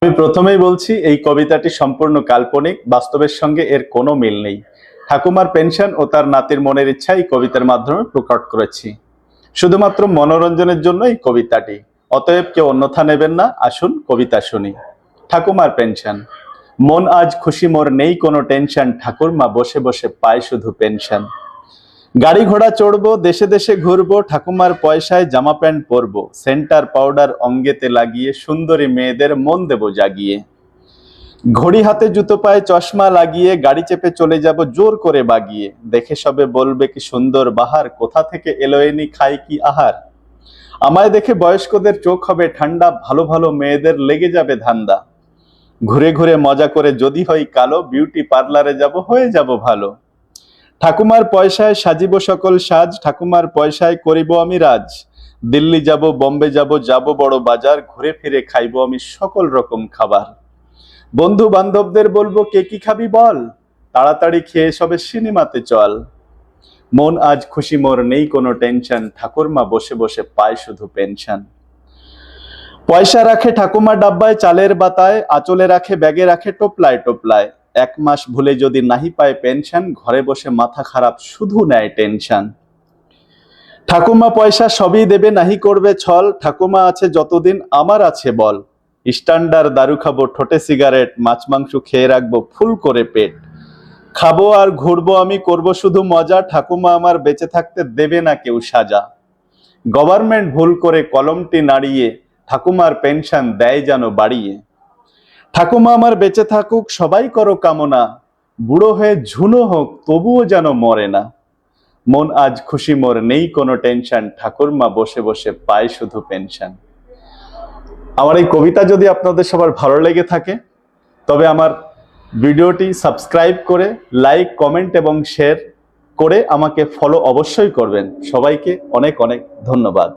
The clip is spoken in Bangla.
আমি প্রথমেই বলছি এই কবিতাটি সম্পূর্ণ কাল্পনিক, বাস্তবের সঙ্গে এর কোনো মিল নেই। ঠাকুমার পেনশন ও তার নাতির মনের ইচ্ছা এই কবিতার মাধ্যমে প্রকট করেছি। শুধুমাত্র মনোরঞ্জনের জন্য এই কবিতাটি, অতএব কেউ অন্যথা নেবেন না। আসুন কবিতা শুনি। ঠাকুমার পেনশন। মন আজ খুশি, মোর নেই কোনো টেনশন, ঠাকুরমা বসে বসে পায় শুধু পেনশন। গাড়ি ঘোড়া চড়বো, দেশে দেশে ঘুরবো, ঠাকুমার পয়সায় জামা প্যান্ট পরবো, সেন্টার পাউডার অঙ্গেতে লাগিয়ে সুন্দরী মেয়েদের মন দেব জাগিয়ে। ঘড়ি হাতে জুতো পায়ে চশমা লাগিয়ে গাড়ি চেপে চলে যাব জোর করে বাগিয়ে, দেখে সবে বলবে কি সুন্দর বাহার, কোথা থেকে এলো এনি খাই কি আহার। আমায় দেখে বয়স্কদের চোখ হবে ঠান্ডা, ভালো ভালো মেয়েদের লেগে যাবে ধান্দা। ঘুরে ঘুরে মজা করে যদি হই কালো, বিউটি পার্লারে যাব হয়ে যাব ভালো। ঠাকুমার পয়সায় সাজিব সকল সাজ, ঠাকুমার পয়সায় করিব আমি রাজ। দিল্লি যাব, বম্বে যাব, যাব বড় বাজার, ঘুরে ফিরে খাইব আমি সকল রকম খাবার। বন্ধু বান্ধবদের বলবো কে কি খাবি বল, তাড়াতাড়ি খেয়ে সবে সিনেমাতে চল। মন আজ খুশি, মোর নেই কোনো টেনশন, ঠাকুরমা বসে বসে পায় শুধু পেনশন। পয়সা রাখে ঠাকুমা ডাব্বায় চালের বাতায়, আঁচলে রাখে ব্যাগে রাখে টোপলায় টোপলায়। এক মাস ভুলে যদি নাহি পায় পেনশন, ঘরে বসে মাথা খারাপ শুধু নেয় টেনশন। ঠাকুমা পয়সা সবই দেবে নাহি করবে ছল, ঠাকুমা আছে যতদিন আমার আছে বল। স্ট্যান্ডার দারু খাবো, ঠোঁটে সিগারেট, মাছ মাংস খেয়ে রাখবো ফুল করে পেট। খাবো আর ঘুরবো আমি, করব শুধু মজা, ঠাকুমা আমার বেঁচে থাকতে দেবে না কেউ সাজা। গভর্নমেন্ট ভুল করে কলমটি নাড়িয়ে, ঠাকুমার পেনশন দেয় যেন বাড়িয়ে। ঠাকুমা আমার বেঁচে থাকুক সবাই করো কামনা, বুড়ো হয়ে ঝুনো হোক তবুও যেন মরে না। মন আজ খুশি, মোর নেই কোনো টেনশন, ঠাকুরমা বসে বসে পায় শুধু পেনশন। আমার এই কবিতা যদি আপনাদের সবার ভালো লেগে থাকে, তবে আমার ভিডিওটি সাবস্ক্রাইব করে লাইক, কমেন্ট এবং শেয়ার করে আমাকে ফলো অবশ্যই করবেন। সবাইকে অনেক অনেক ধন্যবাদ।